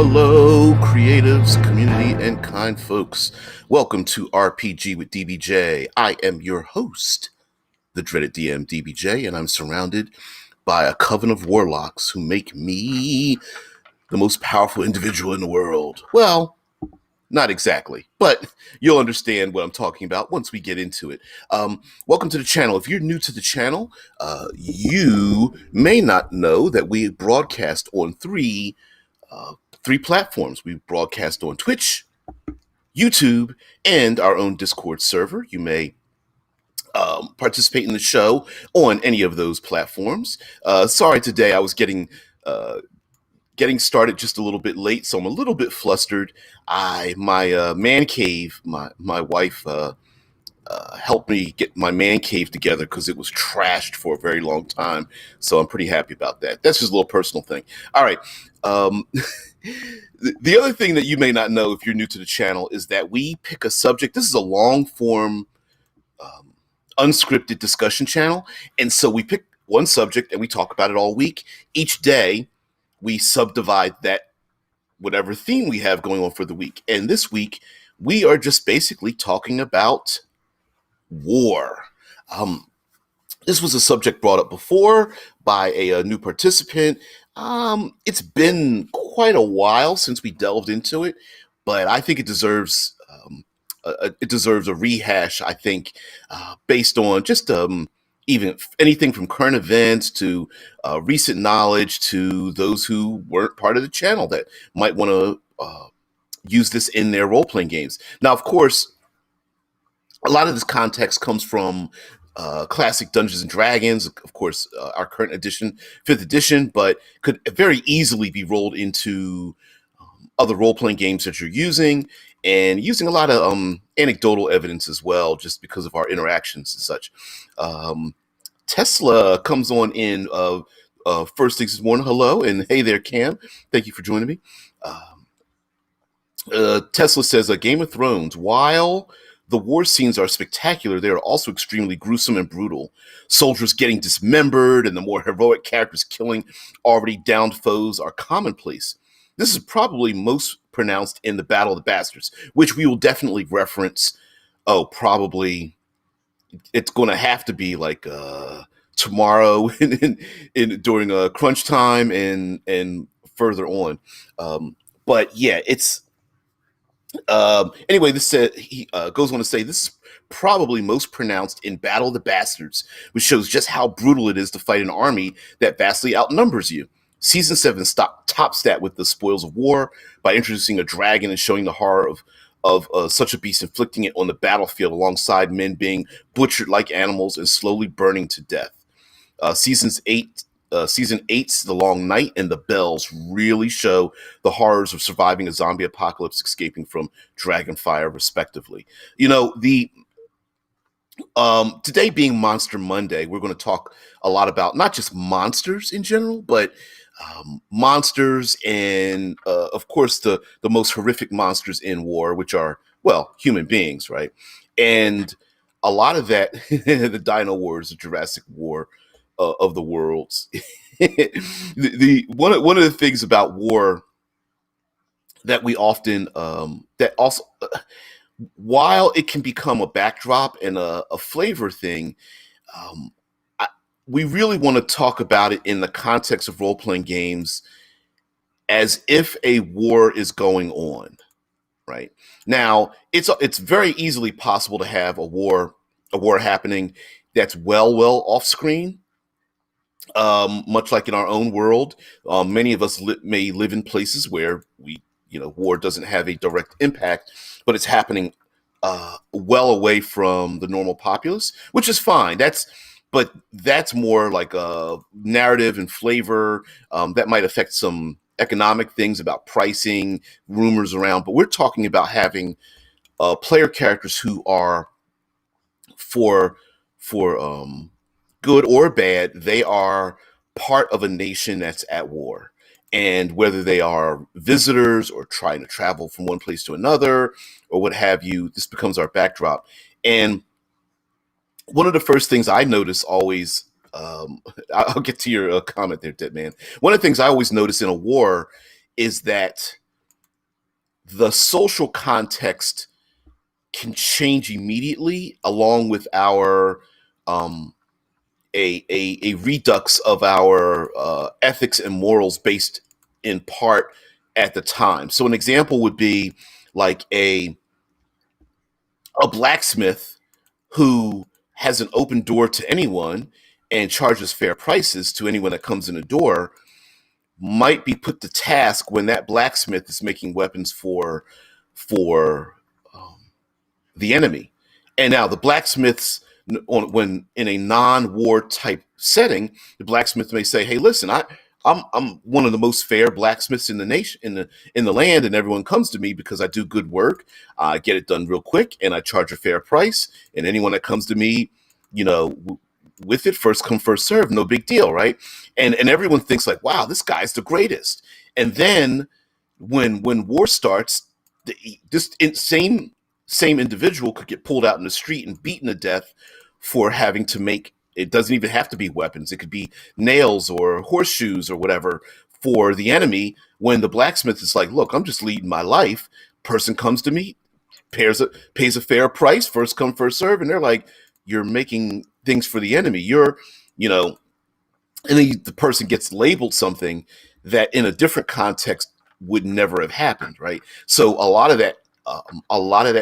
Hello, creatives, community, and kind folks. Welcome to RPG with DBJ. I am your host, the dreaded DM DBJ, and I'm surrounded by a coven of warlocks who make me the most powerful individual in the world. Well, not exactly, but you'll understand what I'm talking about once we get into it. Welcome to the channel. If you're new to the channel, you may not know that we broadcast on three platforms. We broadcast on Twitch, YouTube, and our own Discord server. You may participate in the show on any of those platforms. Sorry, today I was getting started just a little bit late, so I'm a little bit flustered. My man cave, my wife helped me get my man cave together because it was trashed for a very long time. So I'm pretty happy about that. That's just a little personal thing. All right. The other thing that you may not know if you're new to the channel is that we pick a subject. This is a long form, unscripted discussion channel. And so we pick one subject and we talk about it all week. Each day we subdivide that whatever theme we have going on for the week. And this week we are just basically talking about war. This was a subject brought up before by a new participant. It's been quite a while since we delved into it, but I think it deserves a rehash. I think based on just even anything from current events to recent knowledge to those who weren't part of the channel that might want to use this in their role-playing games. Now, of course, a lot of this context comes from classic Dungeons and Dragons, of course, our current edition, 5th edition, but could very easily be rolled into other role-playing games that you're using, and using a lot of anecdotal evidence as well, just because of our interactions and such. Tesla comes on in first things this morning. Hello, and hey there, Cam. Thank you for joining me. Tesla says, Game of Thrones, while the war scenes are spectacular, they are also extremely gruesome and brutal. Soldiers getting dismembered and the more heroic characters killing already downed foes are commonplace. This is probably most pronounced in the Battle of the Bastards, which we will definitely reference. Probably it's going to have to be like tomorrow during crunch time and further on. But yeah, it's anyway, he goes on to say this is probably most pronounced in Battle of the Bastards, which shows just how brutal it is to fight an army that vastly outnumbers you. Season 7 tops that with the spoils of war by introducing a dragon and showing the horror of such a beast inflicting it on the battlefield alongside men being butchered like animals and slowly burning to death. Season 8's The Long Night and The Bells really show the horrors of surviving a zombie apocalypse, escaping from Dragonfire, respectively. You know, today being Monster Monday, we're going to talk a lot about not just monsters in general, but monsters and, of course, the most horrific monsters in war, which are, well, human beings, right? And a lot of that, the Dino Wars, the Jurassic War of the worlds. One of the things about war that we often that also while it can become a backdrop and a flavor thing, we really want to talk about it in the context of role-playing games as if a war is going on. Right now, it's very easily possible to have a war happening that's well off screen. Much like in our own world, many of us may live in places where war doesn't have a direct impact, but it's happening well away from the normal populace, which is fine. That's more like a narrative and flavor that might affect some economic things about pricing, rumors around. But we're talking about having player characters who are for good or bad, they are part of a nation that's at war. And whether they are visitors or trying to travel from one place to another or what have you, this becomes our backdrop. And one of the first things I notice always, I'll get to your comment there, Dead Man. One of the things I always notice in a war is that the social context can change immediately, along with our um, a redux of our ethics and morals based in part at the time. So an example would be like a blacksmith who has an open door to anyone and charges fair prices to anyone that comes in the door might be put to task when that blacksmith is making weapons for the enemy. And now the blacksmiths, when in a non-war type setting, the blacksmith may say, "Hey, listen, I'm one of the most fair blacksmiths in the nation, in the land, and everyone comes to me because I do good work. I get it done real quick, and I charge a fair price. And anyone that comes to me, you know, with it, first come, first serve, no big deal, right?" And everyone thinks like, "Wow, this guy's the greatest." And then when war starts, this same individual could get pulled out in the street and beaten to death for having to make, it doesn't even have to be weapons, it could be nails or horseshoes or whatever for the enemy, when the blacksmith is like, "Look, I'm just leading my life. Person comes to me, pays a fair price, first come, first serve," and they're like, "You're making things for the enemy. You're, you know," and then the person gets labeled something that in a different context would never have happened, right? So a lot of that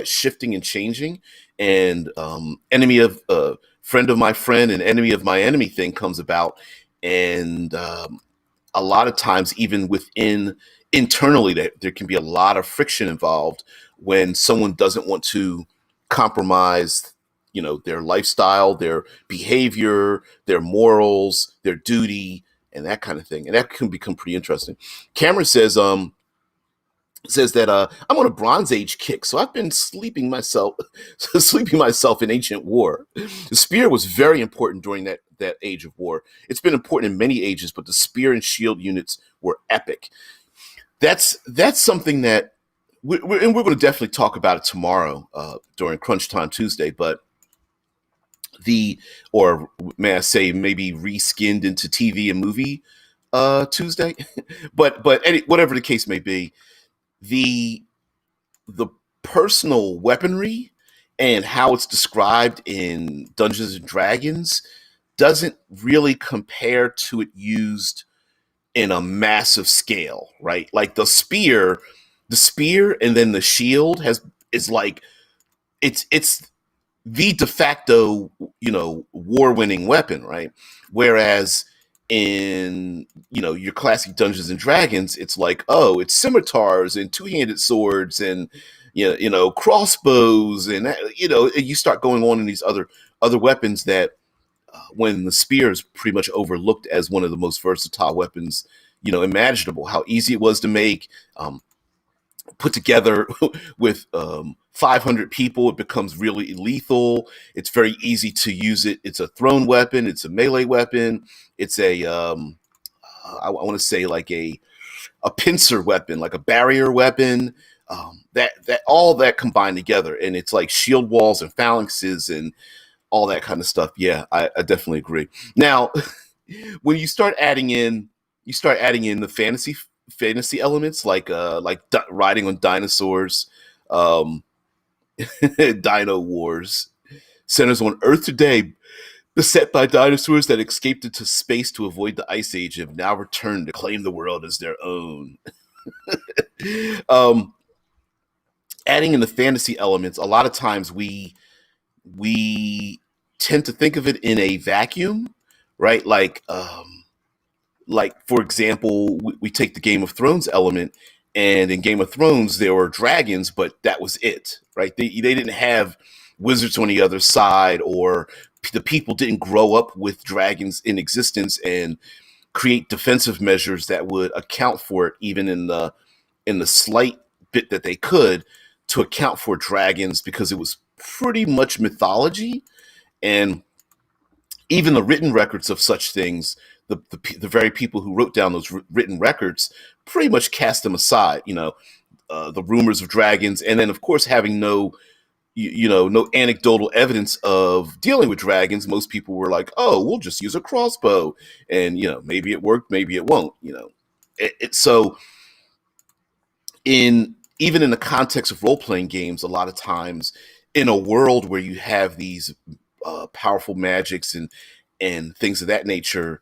shifting and changing, and enemy of friend of my friend and enemy of my enemy thing comes about, and a lot of times even within internally there can be a lot of friction involved when someone doesn't want to compromise, their lifestyle, their behavior, their morals, their duty, and that kind of thing, and that can become pretty interesting. Cameron says that I'm on a Bronze Age kick, so I've been sleeping myself in ancient war. The spear was very important during that age of war. It's been important in many ages, but the spear and shield units were epic. That's something that and we're going to definitely talk about it tomorrow during Crunch Time Tuesday. But or may I say, maybe reskinned into TV and movie Tuesday, but whatever the case may be, the the personal weaponry and how it's described in Dungeons and Dragons doesn't really compare to it used in a massive scale, right? Like the spear and then the shield is like, it's the de facto, war winning weapon, right? Whereas in, your classic Dungeons and Dragons, it's like, oh, it's scimitars and two-handed swords and crossbows, and you start going on in these other weapons that when the spear is pretty much overlooked as one of the most versatile weapons imaginable. How easy it was to make, put together with 500 people, it becomes really lethal. It's very easy to use it. It's a thrown weapon. It's a melee weapon. It's I want to say like a pincer weapon, like a barrier weapon. That all that combined together, and it's like shield walls and phalanxes and all that kind of stuff. Yeah, I definitely agree. Now, when you start adding in the fantasy elements, like riding on dinosaurs, um, Dino Wars centers on Earth today, beset by dinosaurs that escaped into space to avoid the Ice Age, have now returned to claim the world as their own. um, Adding in the fantasy elements, a lot of times we tend to think of it in a vacuum, right? Like for example, we take the Game of Thrones element, and in Game of Thrones there were dragons, but that was it, right? They didn't have wizards on the other side, or the people didn't grow up with dragons in existence and create defensive measures that would account for it, even in the slight bit that they could, to account for dragons, because it was pretty much mythology. And even the written records of such things, the very people who wrote down those written records pretty much cast them aside. The rumors of dragons, and then of course having no anecdotal evidence of dealing with dragons. Most people were like, "Oh, we'll just use a crossbow," and maybe it worked, maybe it won't. So in even in the context of role-playing games, a lot of times in a world where you have these powerful magics and things of that nature,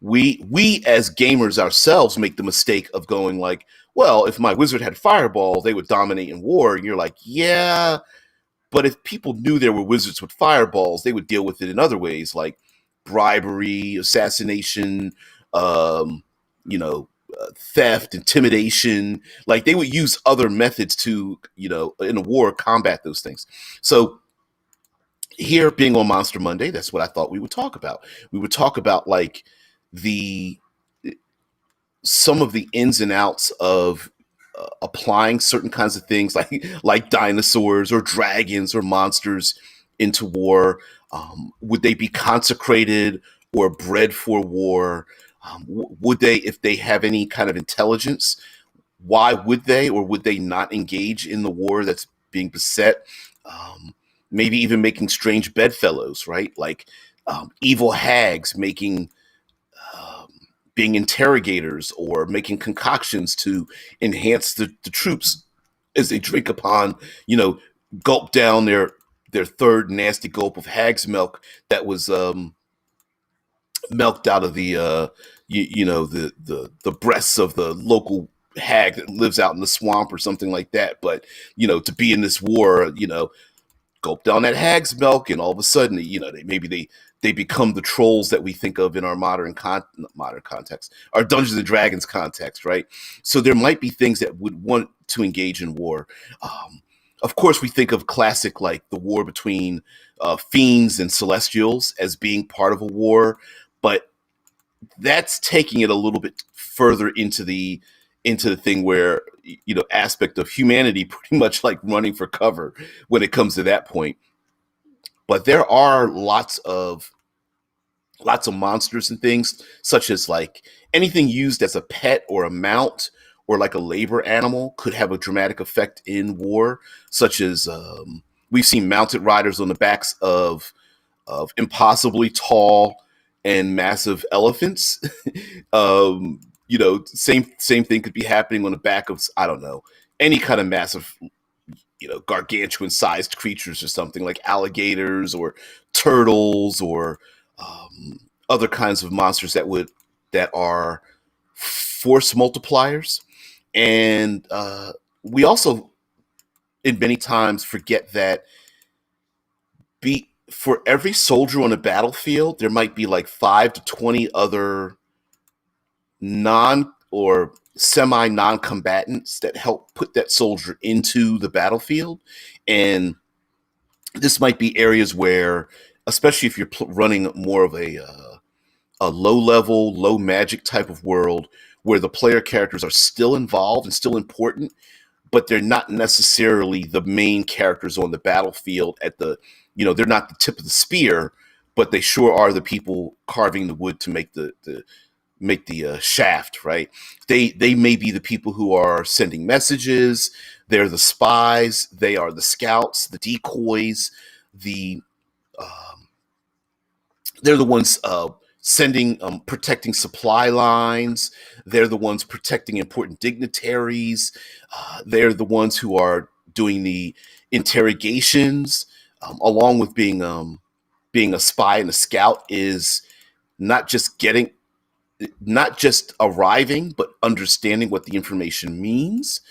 we as gamers ourselves make the mistake of going like, well, if my wizard had fireball, they would dominate in war. And you're like, yeah, but if people knew there were wizards with fireballs, they would deal with it in other ways, like bribery, assassination, um, theft, intimidation. Like they would use other methods to, in a war, combat those things. So here, being on Monster Monday, that's what I thought we would talk about. We would talk about like the some of the ins and outs of applying certain kinds of things like dinosaurs or dragons or monsters into war. Would they be consecrated or bred for war? Would they, if they have any kind of intelligence, why would they or would they not engage in the war that's being beset? Maybe even making strange bedfellows, right? Like evil hags making being interrogators or making concoctions to enhance the troops as they drink upon, gulp down their third nasty gulp of hag's milk that was milked out of the breasts of the local hag that lives out in the swamp or something like that. But to be in this war, gulp down that hag's milk, and all of a sudden, they become the trolls that we think of in our modern context, our Dungeons and Dragons context, right? So there might be things that would want to engage in war. Of course, we think of classic like the war between fiends and celestials as being part of a war, but that's taking it a little bit further into the thing where aspect of humanity pretty much like running for cover when it comes to that point. But there are lots of monsters and things, such as like anything used as a pet or a mount or like a labor animal could have a dramatic effect in war, such as we've seen mounted riders on the backs of impossibly tall and massive elephants. Same thing could be happening on the back of, I don't know, any kind of massive, gargantuan sized creatures or something like alligators or turtles or other kinds of monsters that are force multipliers. And we also, in many times, forget that for every soldier on a battlefield, there might be like 5 to 20 other non or semi non-combatants that help put that soldier into the battlefield. And this might be areas where, especially if you're running more of a low level, low magic type of world, where the player characters are still involved and still important, but they're not necessarily the main characters on the battlefield they're not the tip of the spear, but they sure are the people carving the wood to make the shaft, right? They may be the people who are sending messages. They're the spies. They are the scouts, the decoys, um, they're the ones protecting supply lines. They're the ones protecting important dignitaries. They're the ones who are doing the interrogations, along with being a spy and a scout is not just arriving, but understanding what the information means.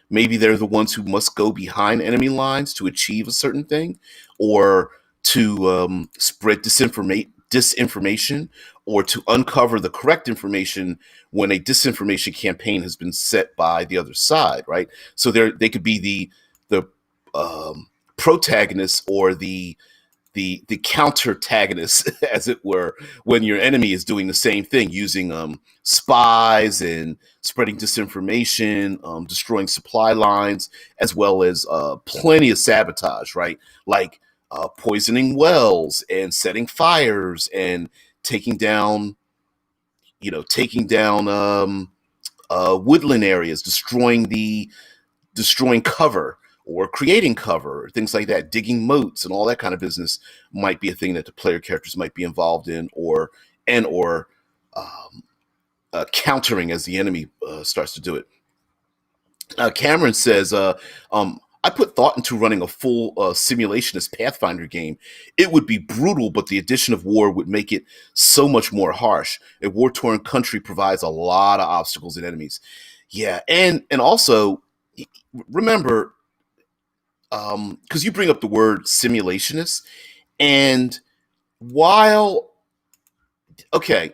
Maybe they're the ones who must go behind enemy lines to achieve a certain thing, or to spread disinformation, or to uncover the correct information when a disinformation campaign has been set by the other side, right? So they could be the protagonist or the counter-tagonist, as it were, when your enemy is doing the same thing, using spies and spreading disinformation, destroying supply lines, as well as plenty of sabotage, right? Like poisoning wells and setting fires and taking down woodland areas, destroying cover or creating cover, things like that, digging moats and all that kind of business might be a thing that the player characters might be involved in, or um, countering as the enemy starts to do it. Cameron says, I put thought into running a full simulationist Pathfinder game. It would be brutal, but the addition of war would make it so much more harsh. A war-torn country provides a lot of obstacles and enemies. Yeah, and also remember, because you bring up the word simulationist, and while okay,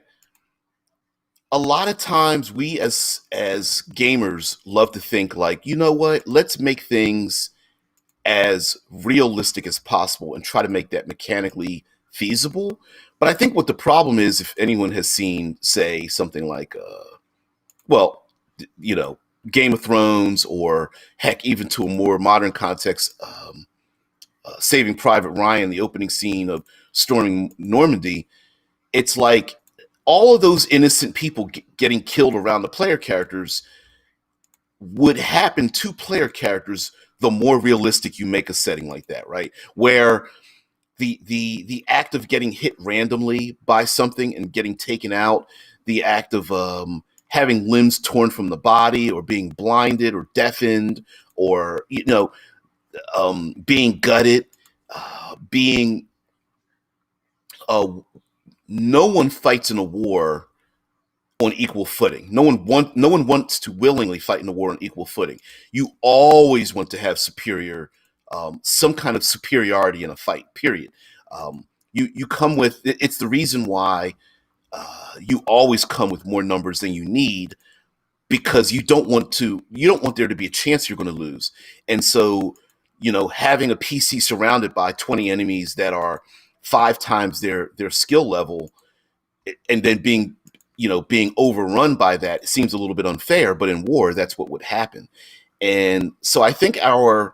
a lot of times we as gamers love to think like, you know what, let's make things as realistic as possible and try to make that mechanically feasible. But I think what the problem is, if anyone has seen, say, something like, well, you know, Game of Thrones, or heck, even to a more modern context, Saving Private Ryan, the opening scene of storming Normandy, it's like all of those innocent people getting killed around the player characters would happen to player characters the more realistic you make a setting like that, right? Where the act of getting hit randomly by something and getting taken out, the act of having limbs torn from the body, or being blinded or deafened, or being gutted, being uh, no one fights in a war on equal footing. No one wants to willingly fight in a war on equal footing. You always want to have some kind of superiority in a fight. Period. You come with it's the reason why you always come with more numbers than you need, because you don't want there to be a chance you're going to lose. And so, having a PC surrounded by 20 enemies that are 5 times their skill level, and then being overrun by that, it seems a little bit unfair. But in war, that's what would happen. And so I think our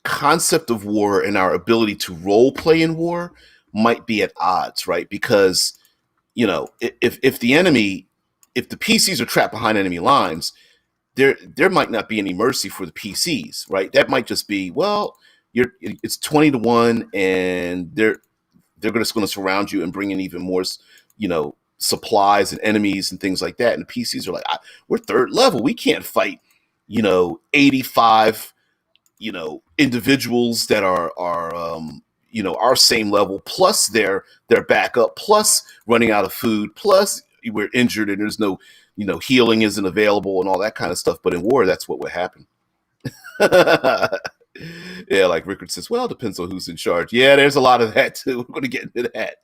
concept of war and our ability to role play in war might be at odds, right? Because if the PCs are trapped behind enemy lines, there might not be any mercy for the PCs, right? That might just be, well, it's 20-1, and they're just going to surround you and bring in even more, supplies and enemies and things like that. And the PCs are like, we're third level, we can't fight, 85, individuals that are our same level, plus their backup, plus running out of food, plus we're injured and there's no, healing isn't available and all that kind of stuff. But in war, that's what would happen. Yeah, like Rickard says, well, it depends on who's in charge. Yeah, there's a lot of that too. We're going to get into that.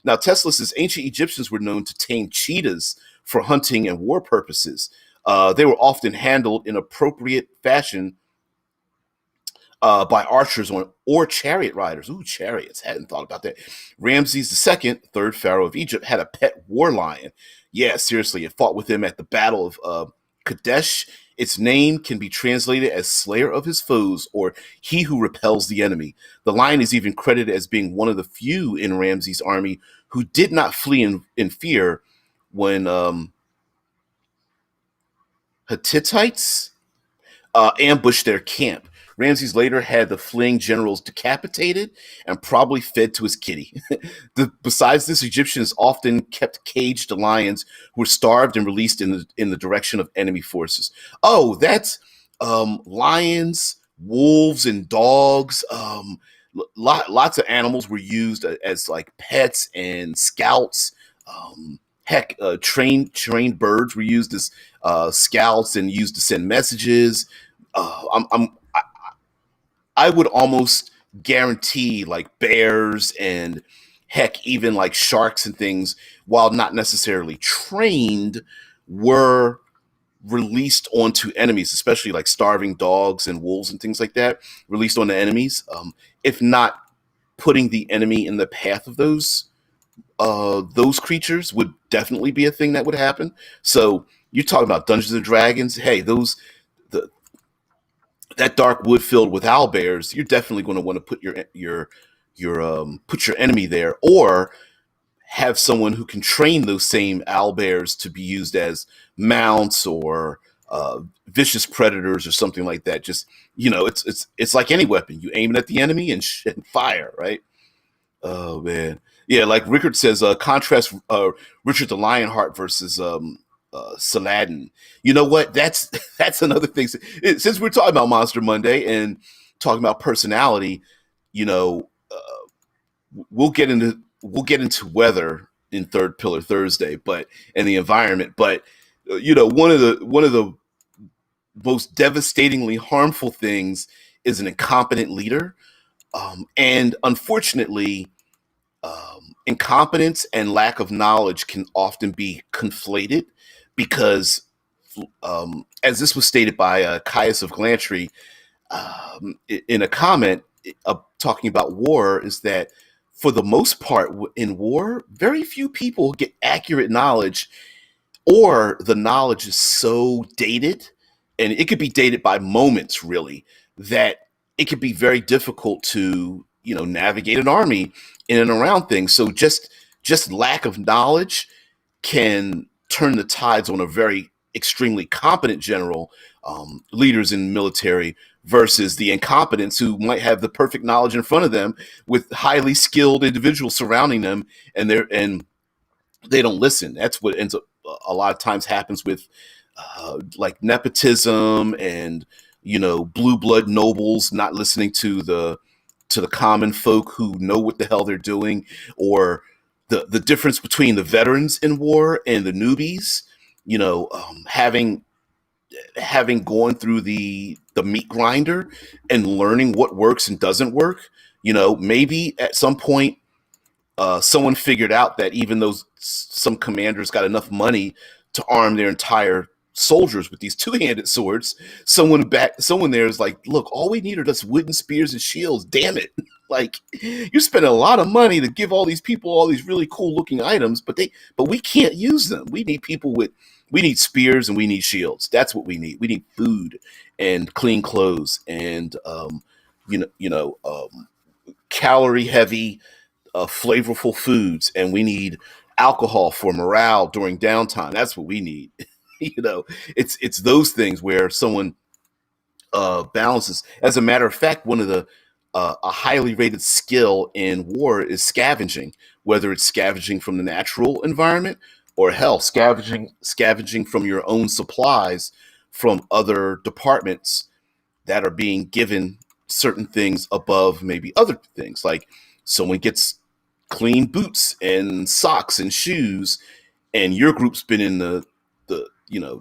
Now, Tesla says ancient Egyptians were known to tame cheetahs for hunting and war purposes. They were often handled in appropriate fashion by archers or chariot riders. Ooh, chariots. Hadn't thought about that. Ramses II, third pharaoh of Egypt, had a pet war lion. Yeah, seriously, it fought with him at the Battle of Kadesh. Its name can be translated as Slayer of his foes, or He who repels the enemy. The lion is even credited as being one of the few in Ramses' army who did not flee in fear when Hittites ambushed their camp. Ramses later had the fleeing generals decapitated and probably fed to his kitty. Besides this, Egyptians often kept caged lions who were starved and released in the direction of enemy forces. Oh, that's lions, wolves, and dogs. Lots of animals were used as like pets and scouts. Heck, trained birds were used as scouts and used to send messages. I would almost guarantee like bears and heck, even like sharks and things, while not necessarily trained, were released onto enemies, especially like starving dogs and wolves and things like that, released onto enemies. If not putting the enemy in the path of those creatures would definitely be a thing that would happen. So you're talking about Dungeons and Dragons. Hey, that dark wood filled with owl bears, you're definitely going to want to put your enemy there, or have someone who can train those same owl bears to be used as mounts, or vicious predators or something like that. Just it's like any weapon. You aim it at the enemy and fire, right? Oh man, yeah. Like Rickard says, contrast Richard the Lionheart versus Saladin. You know what? That's another thing. Since we're talking about Monster Monday and talking about personality, you know, we'll get into weather in Third Pillar Thursday, but and the environment. But one of the most devastatingly harmful things is an incompetent leader, and unfortunately, incompetence and lack of knowledge can often be conflated because, as this was stated by Caius of Glantry in a comment talking about war, is that for the most part in war, very few people get accurate knowledge, or the knowledge is so dated, and it could be dated by moments really, that it could be very difficult to navigate an army in and around things. So just lack of knowledge can turn the tides on a very extremely competent general, leaders in military, versus the incompetents who might have the perfect knowledge in front of them with highly skilled individuals surrounding them, and they don't listen. That's what ends up a lot of times happens with like nepotism and blue blood nobles not listening to the common folk who know what the hell they're doing, or the difference between the veterans in war and the newbies. Having gone through the meat grinder and learning what works and doesn't work. Maybe at some point someone figured out that even though some commanders got enough money to arm their entire soldiers with these two-handed swords, someone there is like, look, all we need are just wooden spears and shields. Damn it. Like, you're spending a lot of money to give all these people all these really cool looking items, but we can't use them. We need spears and we need shields. That's what we need. We need food and clean clothes and calorie heavy, flavorful foods, and we need alcohol for morale during downtime. That's what we need. It's those things where someone balances. As a matter of fact, one of the a highly rated skill in war is scavenging, whether it's scavenging from the natural environment, or hell, scavenging from your own supplies from other departments that are being given certain things above maybe other things. Like, someone gets clean boots and socks and shoes, and your group's been in the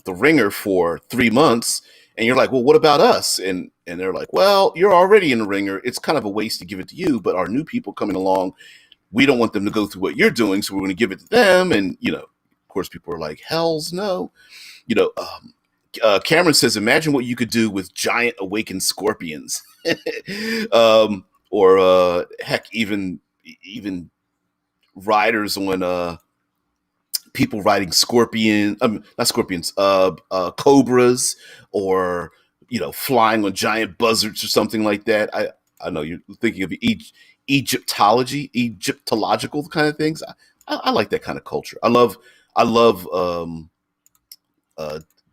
ringer for 3 months, and you're like, well, what about us? And they're like, well, you're already in the ringer. It's kind of a waste to give it to you, but our new people coming along, we don't want them to go through what you're doing, so we're going to give it to them. And of course, people are like, hell's no. Cameron says, imagine what you could do with giant awakened scorpions. Or heck, even riders on people riding not scorpions, cobras, or flying on giant buzzards or something like that. I know you're thinking of Egyptological kind of things. I like that kind of culture. I love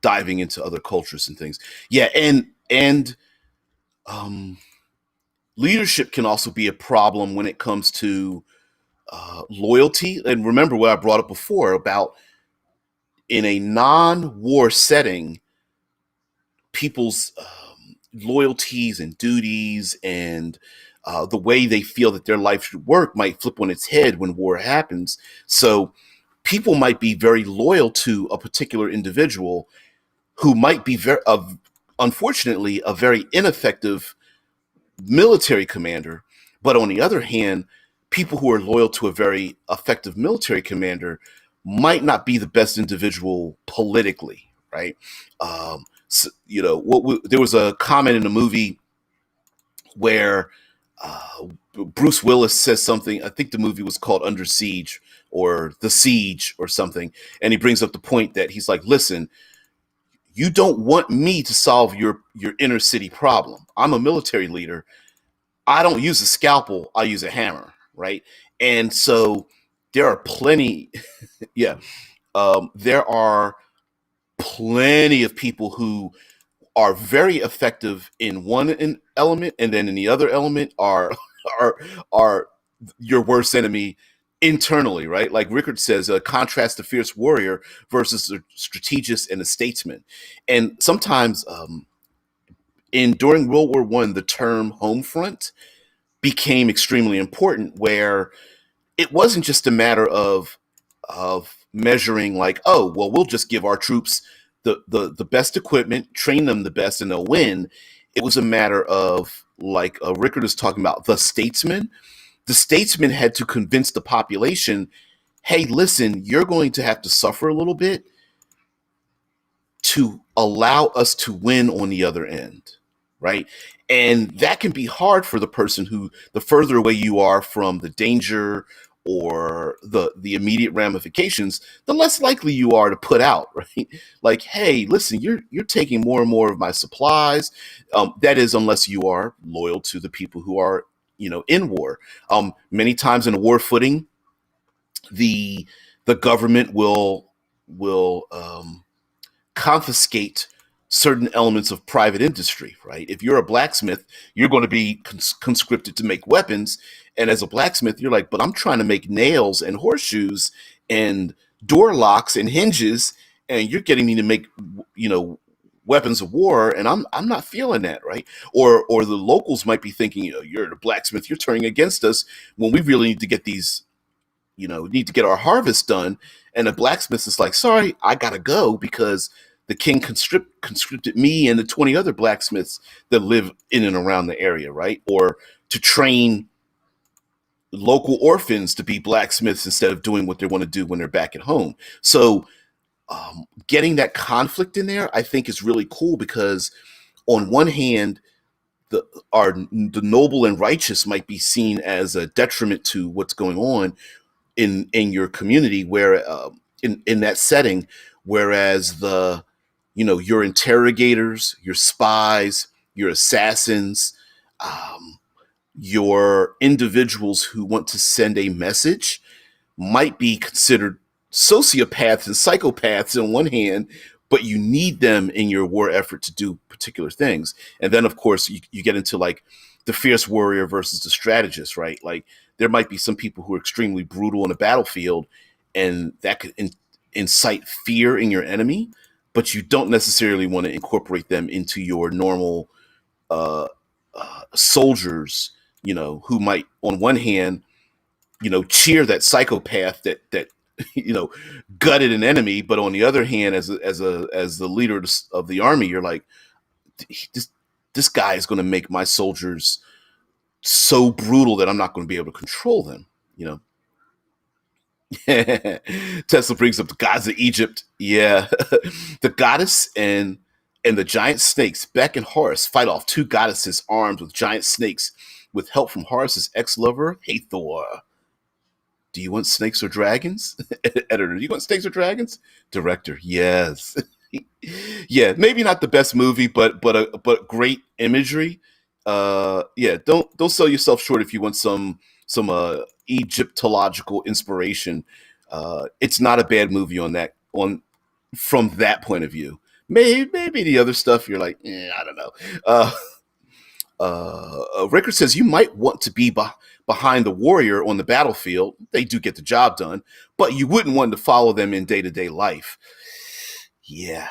diving into other cultures and things. Yeah, and leadership can also be a problem when it comes to loyalty. And remember what I brought up before about, in a non-war setting, people's loyalties and duties and the way they feel that their life should work might flip on its head when war happens. So people might be very loyal to a particular individual who might be unfortunately, a very ineffective military commander. But on the other hand, people who are loyal to a very effective military commander might not be the best individual politically, right? There was a comment in the movie where Bruce Willis says something. I think the movie was called Under Siege, or The Siege, or something. And he brings up the point that he's like, listen, you don't want me to solve your inner city problem. I'm a military leader. I don't use a scalpel. I use a hammer, right? And so there are plenty, yeah, there are plenty of people who are very effective in one element, and then in the other element are are your worst enemy internally, right? Like Rickard says, contrast the fierce warrior versus the strategist and the statesman. And sometimes in during World War I, the term home front became extremely important, where it wasn't just a matter of measuring like, oh, well, we'll just give our troops the best equipment, train them the best, and they'll win. It was a matter of, like Rickard is talking about, the statesman. The statesman had to convince the population, hey, listen, you're going to have to suffer a little bit to allow us to win on the other end, right? And that can be hard for the person who, the further away you are from the danger or the immediate ramifications, the less likely you are to put out, right? Like, hey, listen, you're taking more and more of my supplies. That is, unless you are loyal to the people who are, in war. Many times in a war footing, the the government will confiscate certain elements of private industry, right? If you're a blacksmith, you're going to be conscripted to make weapons. And as a blacksmith, you're like, but I'm trying to make nails and horseshoes and door locks and hinges, and you're getting me to make, you know, weapons of war, and I'm not feeling that, right? Or the locals might be thinking, you're the blacksmith, you're turning against us when we really need to get these, need to get our harvest done. And the blacksmith is like, sorry, I gotta go because the king conscripted me and the 20 other blacksmiths that live in and around the area, right? Or to train local orphans to be blacksmiths instead of doing what they want to do when they're back at home. So getting that conflict in there, I think, is really cool because on one hand, the noble and righteous might be seen as a detriment to what's going on in your community, where in that setting, whereas your interrogators, your spies, your assassins, um, your individuals who want to send a message might be considered sociopaths and psychopaths on one hand, but you need them in your war effort to do particular things. And then, of course, you get into like the fierce warrior versus the strategist, right? Like there might be some people who are extremely brutal on the battlefield, and that could incite fear in your enemy, but you don't necessarily want to incorporate them into your normal uh, soldiers, who might, on one hand, cheer that psychopath that gutted an enemy, but on the other hand, as the leader of the army, you're like, this guy is going to make my soldiers so brutal that I'm not going to be able to control them. Tesla brings up the gods of Egypt. Yeah, the goddess and the giant snakes, Beck and Horus, fight off two goddesses armed with giant snakes with help from Horus's ex-lover, Hathor. Do you want snakes or dragons? Editor, do you want snakes or dragons? Director, yes. Yeah, maybe not the best movie, but great imagery. Yeah, don't sell yourself short if you want some Egyptological inspiration. It's not a bad movie on from that point of view. Maybe the other stuff you're like, I don't know. Rickard says you might want to be behind the warrior on the battlefield. They do get the job done, but you wouldn't want to follow them in day to day life. Yeah.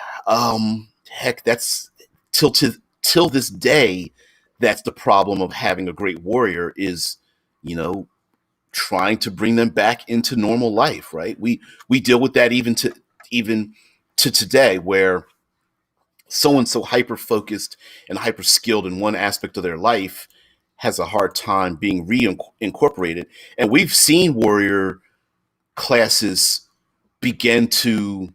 Heck, that's till this day. That's the problem of having a great warrior is, trying to bring them back into normal life. Right. We deal with that even to today, where someone so hyper focused and hyper skilled in one aspect of their life has a hard time being reincorporated. And we've seen warrior classes begin to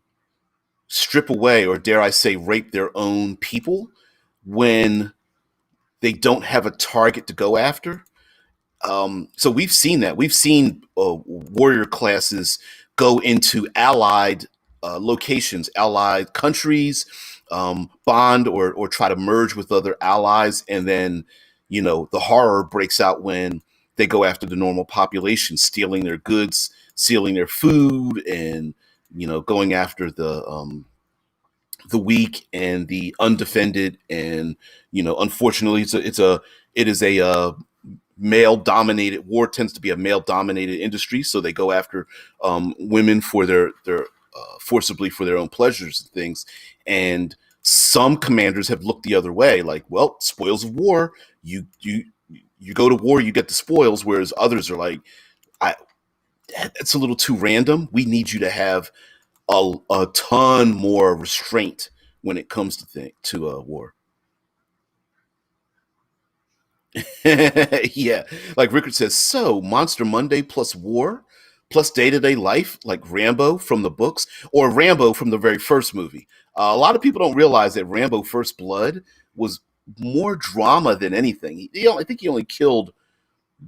strip away, or dare I say, rape their own people when they don't have a target to go after. So we've seen that. We've seen warrior classes go into allied locations, allied countries, bond or try to merge with other allies, and then the horror breaks out when they go after the normal population, stealing their goods, stealing their food, and going after the weak and the undefended. And unfortunately, it is a male dominated war tends to be a male dominated industry, so they go after women for their forcibly for their own pleasures and things. And some commanders have looked the other way, like, well, spoils of war, you go to war, you get the spoils, whereas others are like, I it's a little too random. We need you to have a ton more restraint when it comes to war. Yeah, like Rickard says, so Monster Monday plus war plus day-to-day life, like Rambo from the books or Rambo from the very first movie. A lot of people don't realize that Rambo First Blood was more drama than anything. I think he only killed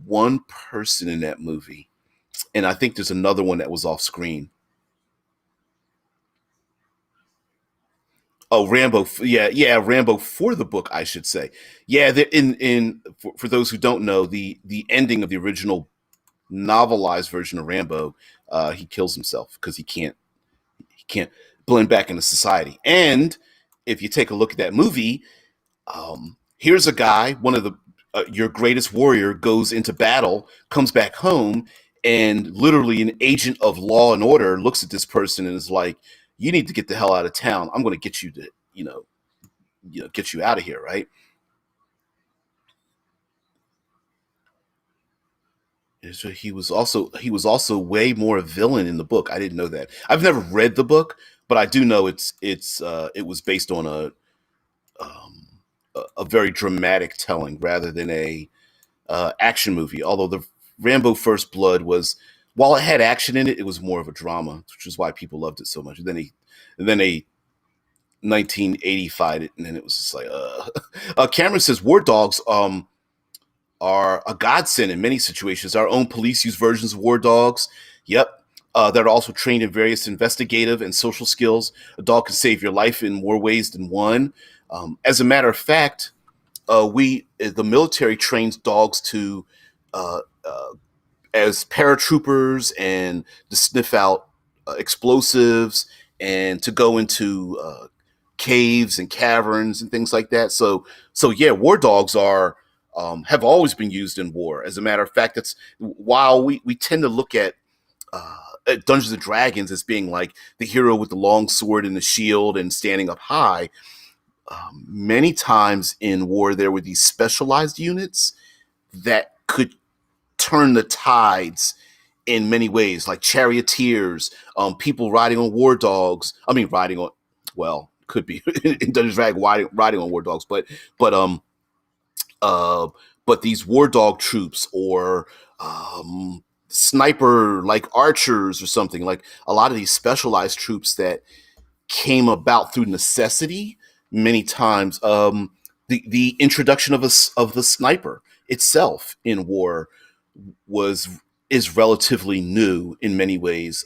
one person in that movie, and I think there's another one that was off screen. Oh, Rambo! Yeah, yeah, Rambo for the book, I should say. Yeah, in for those who don't know, the ending of the original novelized version of Rambo, he kills himself because he can't blend back into society. And if you take a look at that movie, here's a guy, one of the your greatest warrior, goes into battle, comes back home, and literally an agent of law and order looks at this person and is like, "You need to get the hell out of town. I'm going to get you to get you out of here." Right? So he was also way more a villain in the book. I didn't know that. I've never read the book, but I do know it was based on a very dramatic telling rather than a action movie. Although the Rambo First Blood was, while it had action in it, it was more of a drama, which is why people loved it so much. And then they 1985 it, and then it was just like, Cameron says war dogs are a godsend in many situations. Our own police use versions of war dogs. Yep. That are also trained in various investigative and social skills. A dog can save your life in more ways than one. As a matter of fact, the military trains dogs to uh, uh, as paratroopers and to sniff out explosives and to go into caves and caverns and things like that. So yeah, war dogs are have always been used in war. As a matter of fact, it's while we tend to look at Dungeons and Dragons as being like the hero with the long sword and the shield and standing up high. Many times in war, there were these specialized units that could turn the tides in many ways, like charioteers, people riding on war dogs. I mean, riding on, well, could be in Dungeons and Dragons riding on war dogs, but uh, but these war dog troops or sniper like archers or something, like a lot of these specialized troops that came about through necessity many times. The introduction of the sniper itself in war was is relatively new in many ways,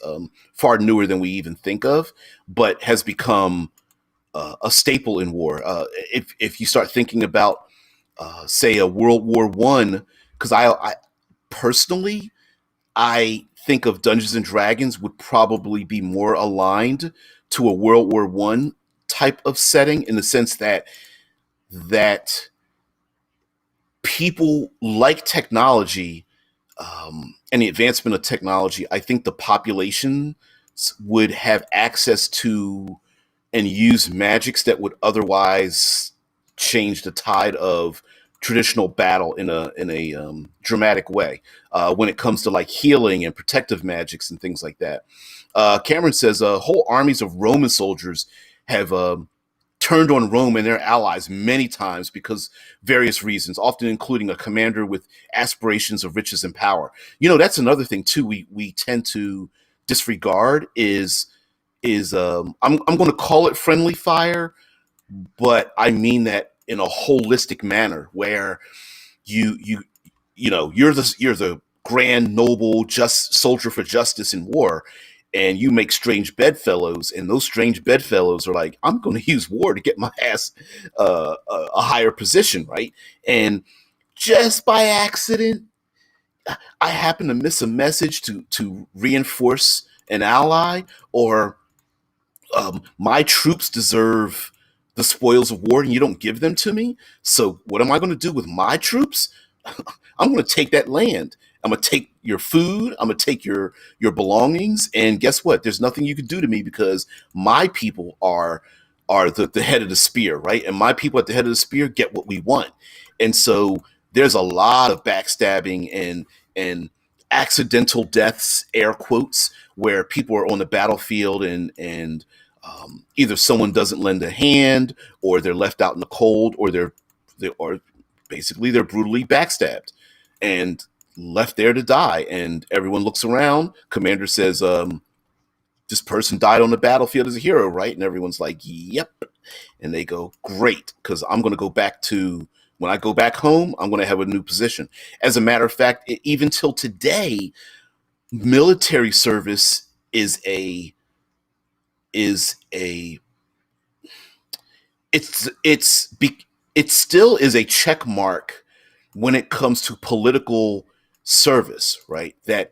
far newer than we even think of, but has become a staple in war. If you start thinking about, say, a World War I, because I personally I think of Dungeons and Dragons would probably be more aligned to a World War I type of setting in the sense that people like technology, and the advancement of technology. I think the population would have access to and use magics that would otherwise change the tide of traditional battle in a dramatic way, when it comes to like healing and protective magics and things like that. Cameron says whole armies of Roman soldiers have turned on Rome and their allies many times because various reasons, often including a commander with aspirations of riches and power. That's another thing too. We tend to disregard is I'm going to call it friendly fire, but I mean that in a holistic manner where you you're the grand noble just soldier for justice in war, and you make strange bedfellows, and those strange bedfellows are like, I'm going to use war to get my ass a higher position, right? And just by accident, I happen to miss a message to reinforce an ally, or my troops deserve the spoils of war and you don't give them to me. So what am I going to do with my troops? I'm going to take that land. I'm going to take your food. I'm going to take your belongings. And guess what? There's nothing you can do to me because my people are the head of the spear, right? And my people at the head of the spear get what we want. And so there's a lot of backstabbing and accidental deaths, air quotes, where people are on the battlefield and either someone doesn't lend a hand, or they're left out in the cold, or or basically they're brutally backstabbed and left there to die. And everyone looks around. Commander says, "This person died on the battlefield as a hero, right?" And everyone's like, "Yep." And they go, "Great, because I'm going to go back to when I go back home, I'm going to have a new position." As a matter of fact, even till today, military service is a it's it still is a check mark when it comes to political service, right? That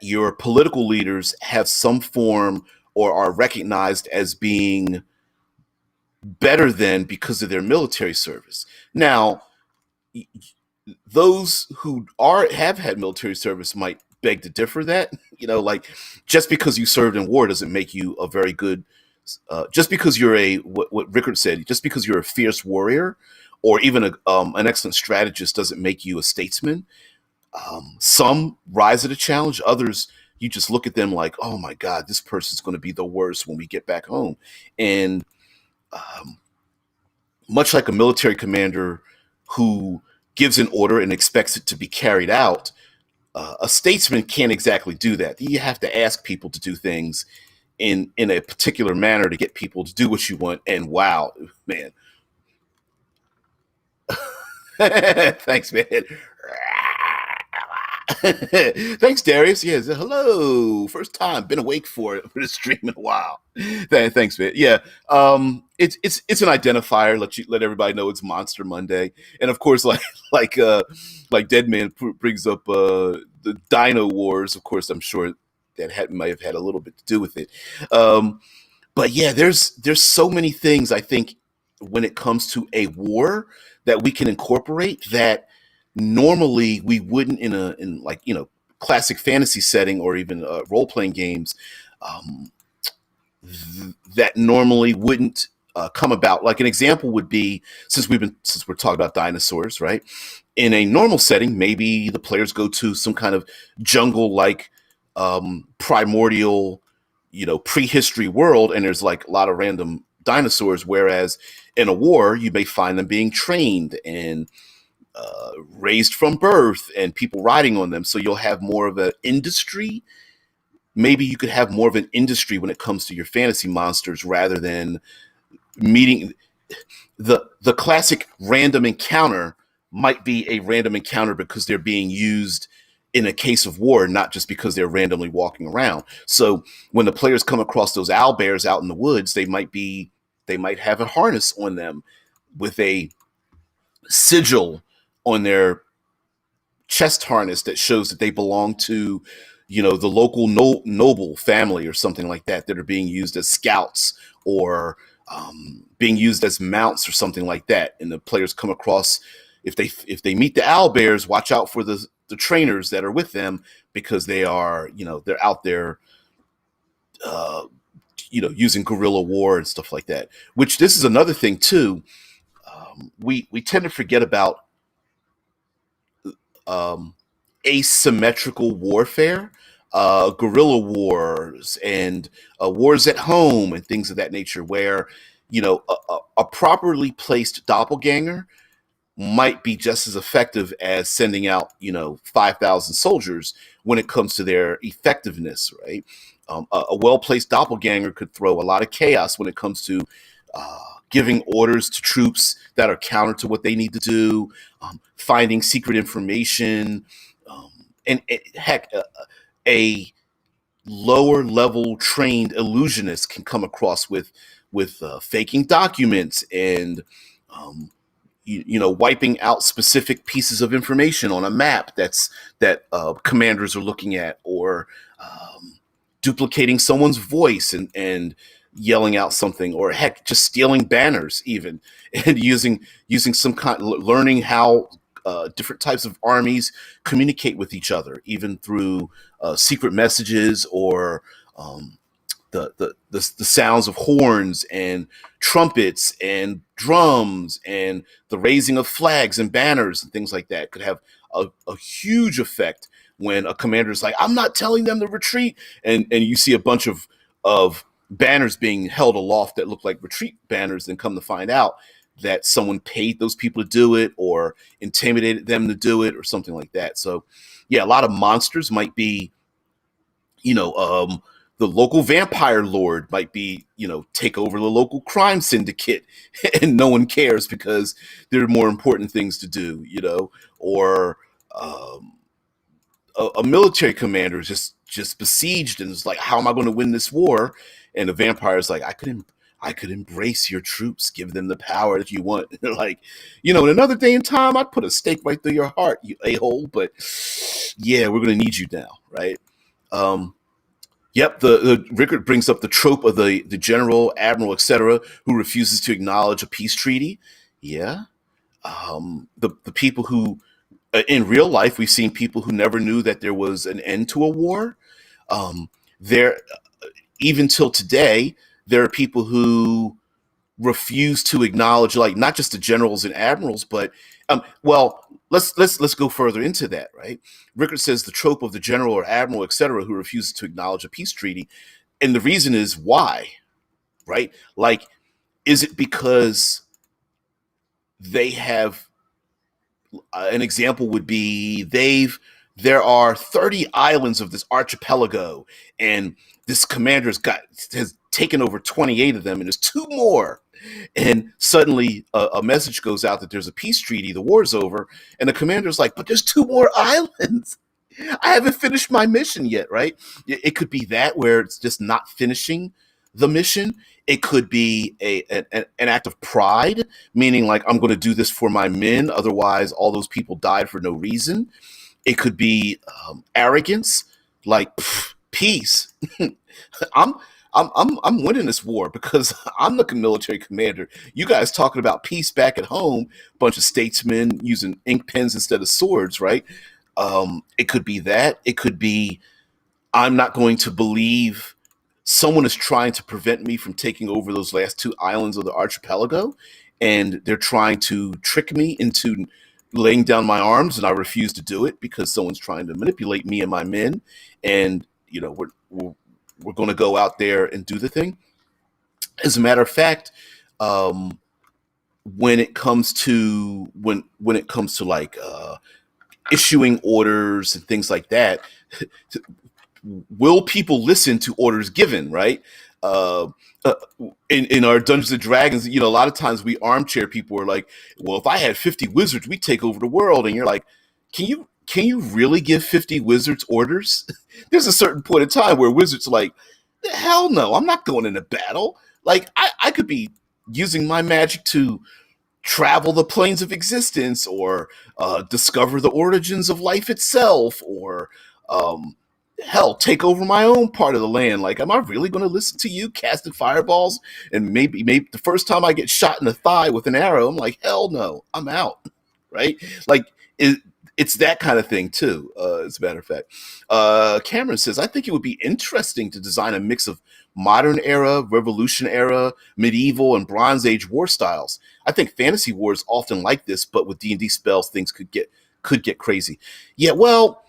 your political leaders have some form or are recognized as being better than because of their military service. Now, those who have had military service might beg to differ that, like, just because you served in war doesn't make you a very good just because you're what Rickard said, just because you're a fierce warrior or even an excellent strategist doesn't make you a statesman. Some rise to the challenge. Others, you just look at them like, oh my God, this person's going to be the worst when we get back home. And um, much like a military commander who gives an order and expects it to be carried out, a statesman can't exactly do that. You have to ask people to do things in a particular manner to get people to do what you want. And wow, man. Thanks, man. Thanks, Darius. Yes, hello. First time, been awake for the stream in a while. Thanks, man. Yeah, it's an identifier. Let everybody know it's Monster Monday, and of course, like Deadman brings up the Dino Wars. Of course, I'm sure that might have had a little bit to do with it. But yeah, there's so many things I think when it comes to a war that we can incorporate that normally we wouldn't in like classic fantasy setting or even role playing games um, that normally wouldn't come about. Like an example would be since we're talking about dinosaurs, right? In a normal setting, maybe the players go to some kind of jungle like primordial, prehistory world, and there's like a lot of random dinosaurs. Whereas in a war, you may find them being trained and raised from birth and people riding on them. So you'll have more of an industry. Maybe you could have more of an industry when it comes to your fantasy monsters rather than meeting the classic random encounter might be a random encounter because they're being used in a case of war, not just because they're randomly walking around. So when the players come across those owlbears out in the woods, they might have a harness on them with a sigil on their chest harness that shows that they belong to, the local noble family or something like that are being used as scouts or being used as mounts or something like that. And the players come across, if they meet the owlbears, watch out for the trainers that are with them because they are, they're out there, using guerrilla war and stuff like that. Which this is another thing too. We tend to forget about um, asymmetrical warfare, guerrilla wars, and wars at home, and things of that nature, where a properly placed doppelganger might be just as effective as sending out 5,000 soldiers when it comes to their effectiveness, right? A well-placed doppelganger could throw a lot of chaos when it comes to giving orders to troops that are counter to what they need to do, finding secret information, and heck, a lower level trained illusionist can come across with faking documents and wiping out specific pieces of information on a map that commanders are looking at, or duplicating someone's voice and yelling out something, or heck, just stealing banners even, and using some kind, learning how different types of armies communicate with each other, even through secret messages or um, the sounds of horns and trumpets and drums and the raising of flags and banners and things like that could have a huge effect when a commander is like, I'm not telling them to retreat, and you see a bunch of banners being held aloft that look like retreat banners, then come to find out that someone paid those people to do it or intimidated them to do it or something like that. So yeah, a lot of monsters might be, you know, the local vampire lord might be, take over the local crime syndicate and no one cares because there are more important things to do, or um, a military commander is just besieged and is like, how am I going to win this war? And the vampire is like, I could embrace your troops, give them the power that you want. And they're like, in another day and time, I'd put a stake right through your heart, you a-hole. But yeah, we're going to need you now, right? Yep, the Rickard brings up the trope of the general, admiral, etc., who refuses to acknowledge a peace treaty. Yeah, the people who, in real life, we've seen people who never knew that there was an end to a war. There, even till today, there are people who refuse to acknowledge, like, not just the generals and admirals, but well, let's go further into that, right? Rickard says the trope of the general or admiral, etc., who refuses to acknowledge a peace treaty, and the reason is why, right? Like, is it because they have an example would be there are 30 islands of this archipelago, and this commander's has taken over 28 of them, and there's two more. And suddenly a message goes out that there's a peace treaty, the war's over, and the commander's like, but there's two more islands. I haven't finished my mission yet, right? It could be that, where it's just not finishing the mission. It could be an act of pride, meaning like, I'm going to do this for my men, otherwise all those people died for no reason. It could be arrogance, like, peace. I'm I'm winning this war because I'm the military commander. You guys talking about peace back at home, bunch of statesmen using ink pens instead of swords, right? It could be that. It could be, I'm not going to believe someone is trying to prevent me from taking over those last two islands of the archipelago, and they're trying to trick me into laying down my arms, and I refuse to do it because someone's trying to manipulate me and my men. And we're going to go out there and do the thing. As a matter of fact, when it comes to like issuing orders and things like that, will people listen to orders given, right? Uh, uh, in our Dungeons and Dragons, a lot of times we armchair people are like, well, if I had 50 wizards, we'd take over the world. And you're like, can you really give 50 wizards orders? There's a certain point in time where wizards are like, hell no, I'm not going into battle. Like, I could be using my magic to travel the planes of existence, or discover the origins of life itself, or um, hell, take over my own part of the land. Like, am I really going to listen to you casting fireballs? And maybe the first time I get shot in the thigh with an arrow, I'm like, hell no, I'm out, right? Like, it's that kind of thing too. As a matter of fact, Cameron says, I think it would be interesting to design a mix of modern era, revolution era, medieval, and Bronze Age war styles. I think fantasy wars often like this, but with D&D spells, things could get crazy. Yeah, well,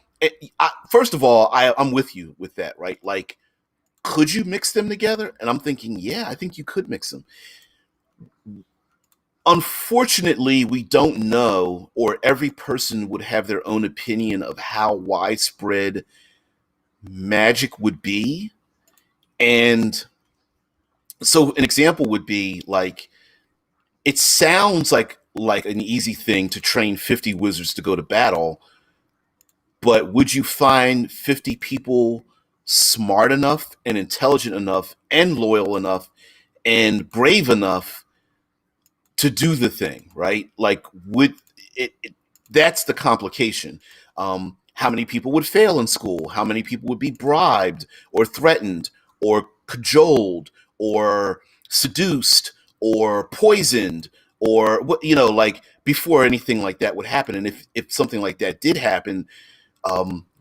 first of all, I'm with you with that, right? Like, could you mix them together? And I'm thinking, yeah, I think you could mix them. Unfortunately, we don't know, or every person would have their own opinion of how widespread magic would be. And so an example would be like, it sounds like an easy thing to train 50 wizards to go to battle, but would you find 50 people smart enough and intelligent enough and loyal enough and brave enough to do the thing, right? Like, would that's the complication. How many people would fail in school? How many people would be bribed or threatened or cajoled or seduced or poisoned, or what, like, before anything like that would happen. And if something like that did happen,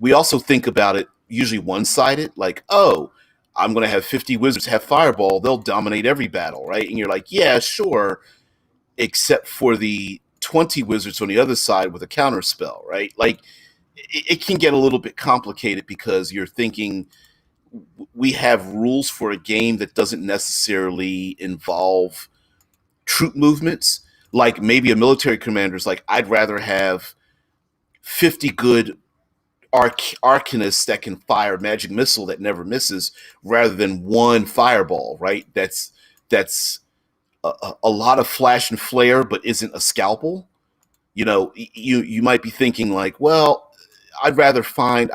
we also think about it usually one-sided, like, oh, I'm going to have 50 wizards have fireball, they'll dominate every battle, right? And you're like, yeah, sure, except for the 20 wizards on the other side with a counter spell, right? Like, it can get a little bit complicated because you're thinking we have rules for a game that doesn't necessarily involve troop movements. Like maybe a military commander's like, I'd rather have 50 good arcanists that can fire magic missile that never misses rather than one fireball, right? That's a lot of flash and flare, but isn't a scalpel. You might be thinking like, well, I'd rather train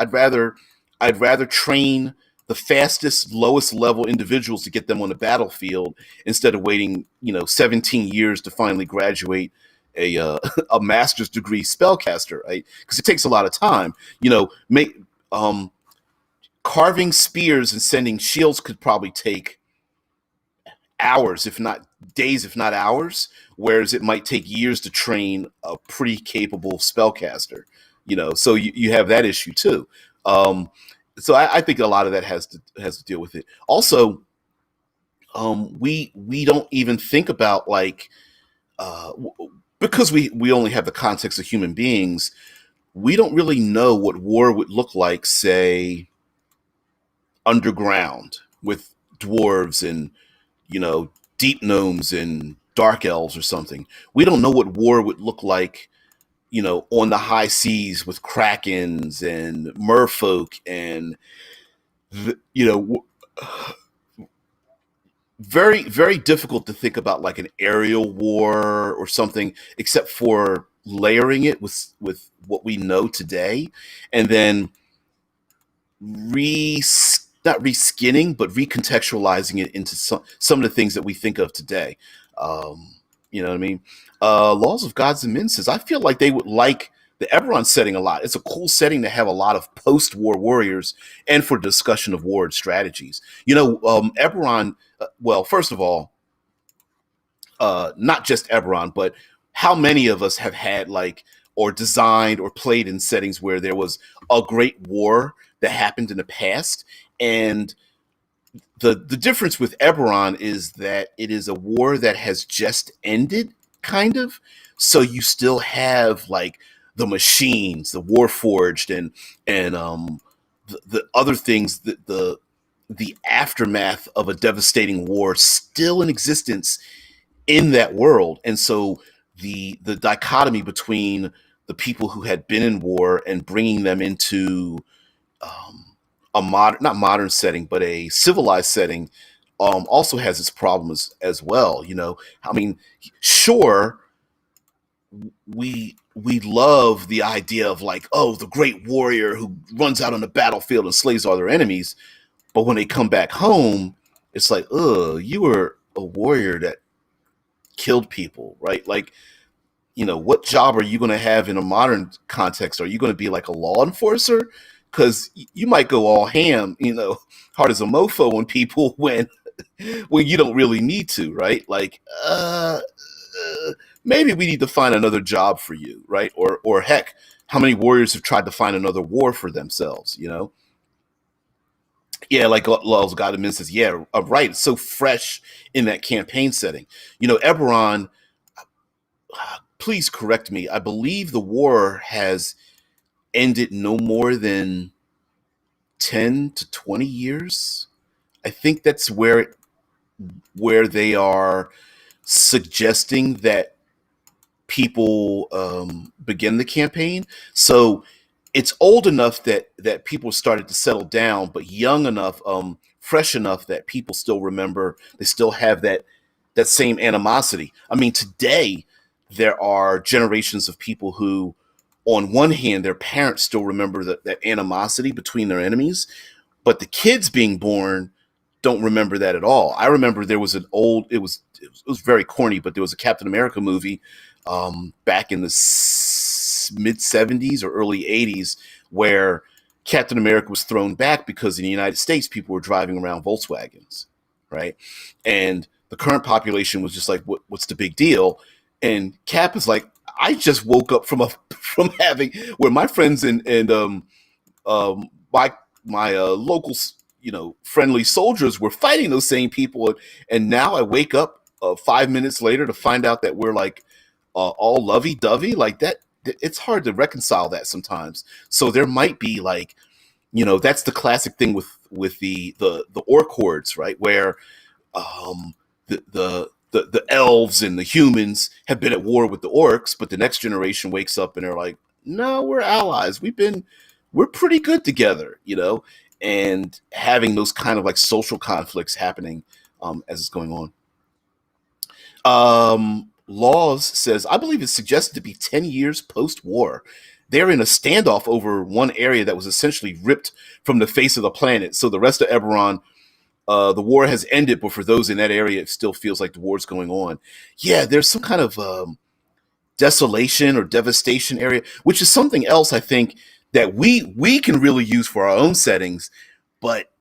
the fastest, lowest level individuals to get them on the battlefield instead of waiting, 17 years to finally graduate a master's degree spellcaster, right? Because it takes a lot of time. Make carving spears and sending shields could probably take hours, if not days, if not hours, whereas it might take years to train a pretty capable spellcaster. So you have that issue too. So I think a lot of that has to deal with it. Also, we don't even think about like because we only have the context of human beings. We don't really know what war would look like, say, underground with dwarves and deep gnomes and dark elves or something. We don't know what war would look like, on the high seas with krakens and merfolk and very, very difficult to think about like an aerial war or something, except for layering it with what we know today, and then re not reskinning, but recontextualizing it into some of the things that we think of today. You know what I mean? Laws of Gods and Men says, I feel like they would like the Eberron setting a lot. It's a cool setting to have a lot of post-war warriors and for discussion of war and strategies. Eberron, well, first of all, not just Eberron, but how many of us have had like or designed or played in settings where there was a great war that happened in the past? And the difference with Eberron is that it is a war that has just ended, kind of. So you still have like the machines, the Warforged, and the other things, that the aftermath of a devastating war still in existence in that world. And so the dichotomy between the people who had been in war and bringing them into a modern, not modern setting, but a civilized setting, also has its problems as well. I mean, sure, we love the idea of like, oh, the great warrior who runs out on the battlefield and slays all their enemies, but when they come back home, it's like, oh, you were a warrior that killed people, right? Like, what job are you going to have in a modern context? Are you going to be like a law enforcer? Because you might go all ham, hard as a mofo on people when you don't really need to, right? Like, maybe we need to find another job for you, right? Or heck, how many warriors have tried to find another war for themselves? Yeah, like Laws God and Men says, yeah, right. It's so fresh in that campaign setting. Eberron, please correct me. I believe the war has ended no more than 10 to 20 years. I think that's where they are suggesting that people begin the campaign. So it's old enough that people started to settle down, but young enough, fresh enough that people still remember. They still have that same animosity. I mean, today there are generations of people who, on one hand, their parents still remember that animosity between their enemies, but the kids being born don't remember that at all. I remember there was it was very corny, but there was a Captain America movie back in the mid 70s or early 80s where Captain America was thrown back because in the United States people were driving around Volkswagens, right? And the current population was just like, what's the big deal? And Cap is like, I just woke up from a from having where my friends and my local friendly soldiers were fighting those same people, and now I wake up 5 minutes later to find out that we're like all lovey dovey like that. It's hard to reconcile that sometimes. So there might be like that's the classic thing with the orc hordes, right? Where the elves and the humans have been at war with the orcs, but the next generation wakes up and they're like, no, we're allies. We're pretty good together, and having those kind of like social conflicts happening as it's going on. Laws says, I believe it's suggested to be 10 years post-war. They're in a standoff over one area that was essentially ripped from the face of the planet. So the rest of Eberron, the war has ended, but for those in that area, it still feels like the war's going on. Yeah, there's some kind of desolation or devastation area, which is something else I think that we can really use for our own settings, but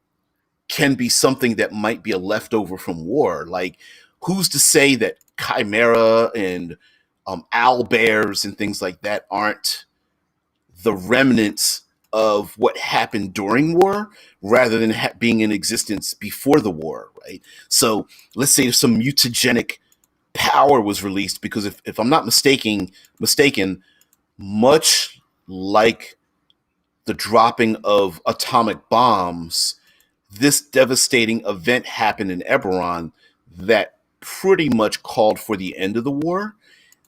can be something that might be a leftover from war. Like, who's to say that chimera and owl bears and things like that aren't the remnants of what happened during war rather than being in existence before the war, right? So let's say some mutagenic power was released, because if I'm not mistaken, much like the dropping of atomic bombs, this devastating event happened in Eberron that pretty much called for the end of the war.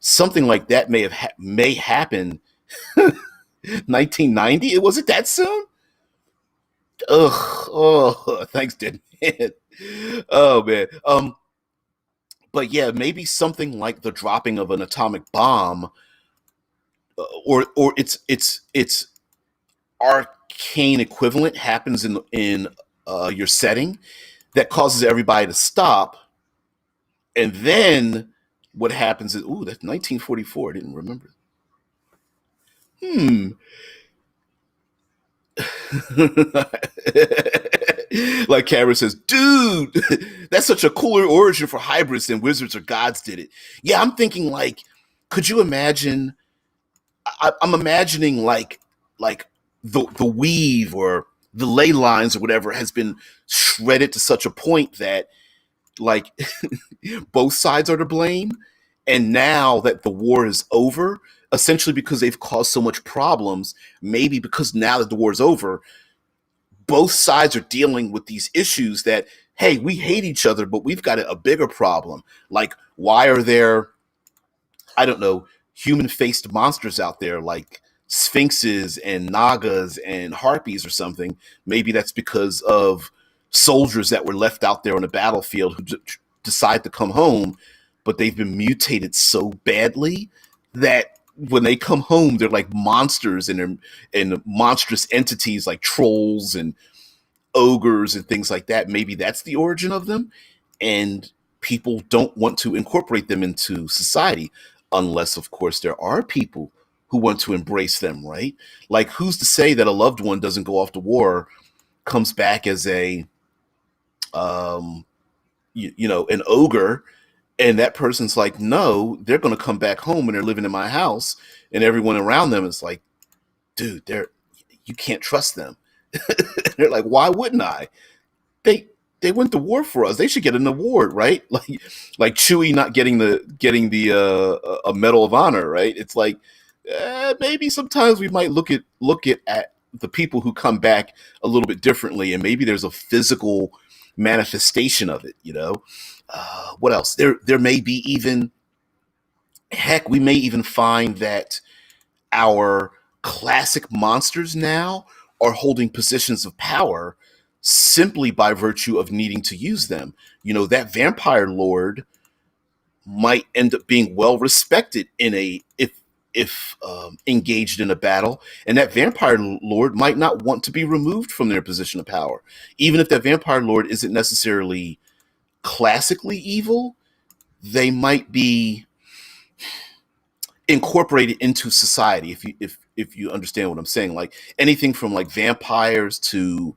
Something like that may happen 1990. Was it that soon? Ugh. Oh, thanks, dead man. Oh man. But yeah, maybe something like the dropping of an atomic bomb, or its arcane equivalent happens in your setting that causes everybody to stop, and then what happens is, ooh, that's 1944. I didn't remember. Hmm. Like Cameron says, dude, that's such a cooler origin for hybrids than wizards or gods did it. Yeah, I'm thinking like, could you imagine? I'm imagining like the weave or the ley lines or whatever has been shredded to such a point that like both sides are to blame, and now that the war is over, essentially because they've caused so much problems, maybe because now that the war is over, both sides are dealing with these issues that, hey, we hate each other, but we've got a bigger problem. Like, why are there, I don't know, human faced monsters out there like sphinxes and nagas and harpies or something? Maybe that's because of soldiers that were left out there on the battlefield who decide to come home, but they've been mutated so badly that when they come home, they're like monsters, and monstrous entities like trolls and ogres and things like that. Maybe that's the origin of them, and people don't want to incorporate them into society, unless, of course, there are people who want to embrace them, right? Like, who's to say that a loved one doesn't go off to war, comes back as a, an ogre, and that person's like, no, they're going to come back home and they're living in my house, and everyone around them is like, dude, you can't trust them. They're like, why wouldn't I? They they went to war for us. They should get an award, right? Like Chewie not getting the a Medal of Honor, right? It's like maybe sometimes we might look at the people who come back a little bit differently, and maybe there's a physical manifestation of it. What else? There may be even, heck, we may even find that our classic monsters now are holding positions of power simply by virtue of needing to use them. That vampire lord might end up being well respected in a if engaged in a battle, and that vampire lord might not want to be removed from their position of power, even if that vampire lord isn't necessarily classically evil. They might be incorporated into society, if you understand what I'm saying. Like anything from like vampires to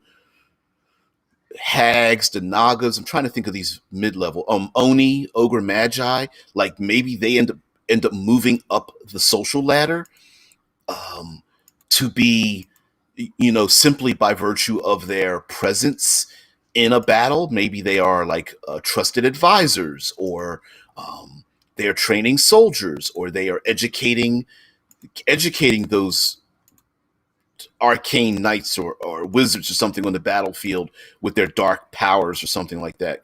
hags to nagas. I'm trying to think of these mid-level. Oni, ogre, magi. Like maybe they end up end up moving up the social ladder, um, to be, simply by virtue of their presence in a battle. Maybe they are like trusted advisors, or they're training soldiers, or they are educating those arcane knights or wizards or something on the battlefield with their dark powers or something like that.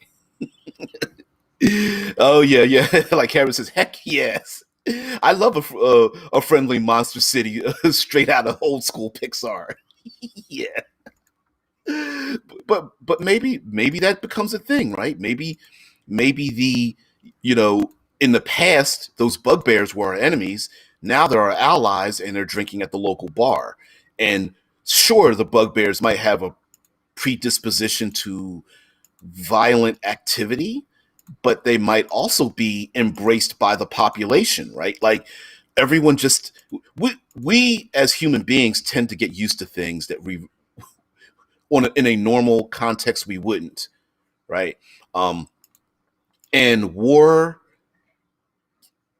Oh yeah, yeah. Like Harry says, heck yes. I love a friendly Monster City, straight out of old school Pixar. Yeah, but maybe that becomes a thing, right? Maybe the you know in the past those bugbears were our enemies. Now they're our allies, and they're drinking at the local bar. And sure, the bugbears might have a predisposition to violent activity, but they might also be embraced by the population, right? Like everyone just we as human beings tend to get used to things that we in a normal context we wouldn't, right? Um, and war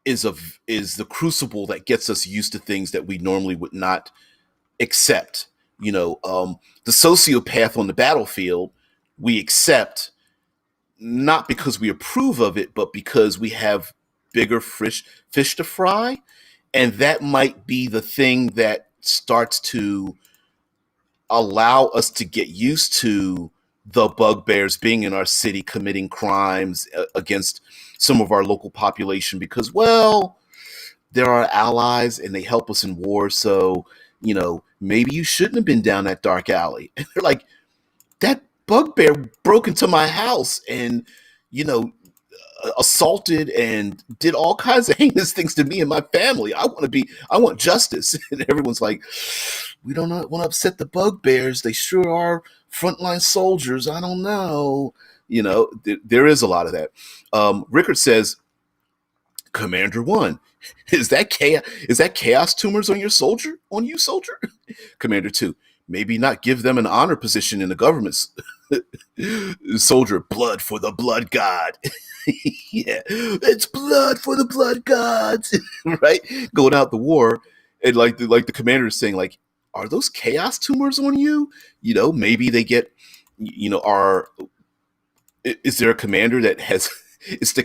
is a is the crucible that gets us used to things that we normally would not accept. The sociopath on the battlefield we accept not because we approve of it, but because we have bigger fish to fry. And that might be the thing that starts to allow us to get used to the bugbears being in our city committing crimes against some of our local population because, well, they're our allies and they help us in war. So, maybe you shouldn't have been down that dark alley. And they're like, that bugbear broke into my house and, you know, assaulted and did all kinds of heinous things to me and my family. I want justice. And everyone's like, we don't want to upset the bugbears. They sure are frontline soldiers. I don't know. There is a lot of that. Rickard says, Commander One, is that chaos tumors on you, soldier? Commander Two, maybe not give them an honor position in the government. Soldier, blood for the blood god. Yeah, it's blood for the blood gods, right? Going out the war, and like the commander is saying, like, are those chaos tumors on you? Maybe they get, are is there a commander that has it's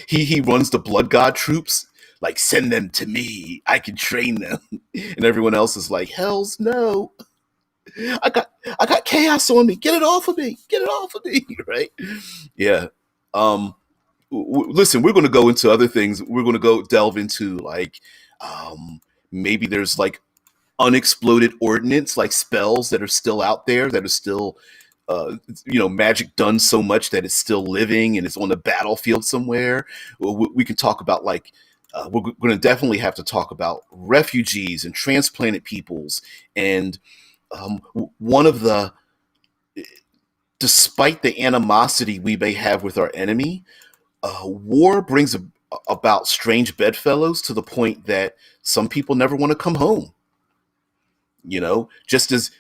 he runs the blood god troops? Like, send them to me, I can train them. And everyone else is like, hell's no. I got chaos on me. Get it off of me. Get it off of me. Right? Yeah. Um. Listen, we're going to go into other things. We're going to go delve into like, maybe there's like unexploded ordnance, like spells that are still out there that are still, magic done so much that it's still living and it's on the battlefield somewhere. We can talk about like. We're going to definitely have to talk about refugees and transplanted peoples and one of the despite the animosity we may have with our enemy, war brings about strange bedfellows to the point that some people never want to come home. Just as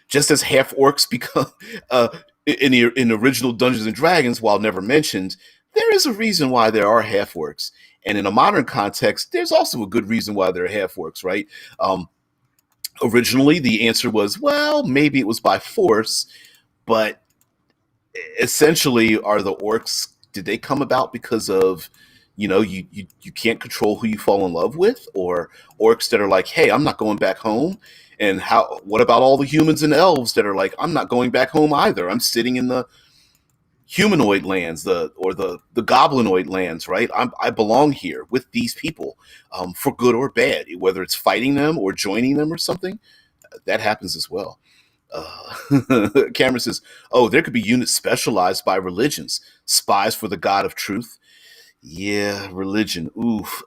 half orcs become in the original Dungeons and Dragons, while never mentioned, there is a reason why there are half orcs, and in a modern context, there's also a good reason why there are half orcs, right? Originally, the answer was, well, maybe it was by force, but essentially, are the orcs, did they come about because of, you can't control who you fall in love with, or orcs that are like, hey, I'm not going back home? And what about all the humans and elves that are like, I'm not going back home either. I'm sitting in the humanoid lands, the goblinoid lands, right? I belong here with these people, for good or bad, whether it's fighting them or joining them or something. That happens as well. Cameron says, "Oh, there could be units specialized by religions, spies for the God of Truth." Yeah, religion. Oof.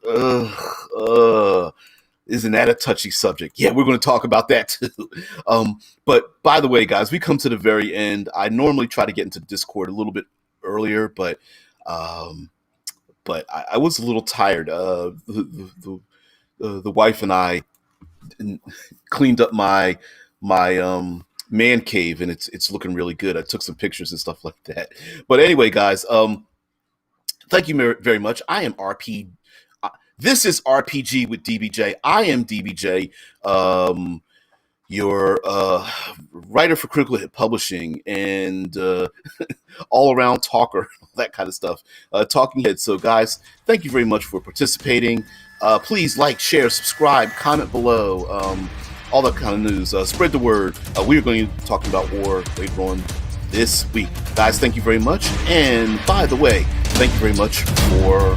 Isn't that a touchy subject? Yeah, we're going to talk about that too. But by the way, guys, we come to the very end. I normally try to get into Discord a little bit earlier, um, but I was a little tired. The wife and I cleaned up my man cave, and it's looking really good. I took some pictures and stuff like that. But anyway, guys, thank you very much. I am RP. This is RPG with DBJ. I am DBJ, your writer for Critical Hit Publishing and all-around talker, that kind of stuff. Talking head. So, guys, thank you very much for participating. Please like, share, subscribe, comment below, all that kind of news. Spread the word. We are going to be talking about war later on this week. Guys, thank you very much. And by the way, thank you very much for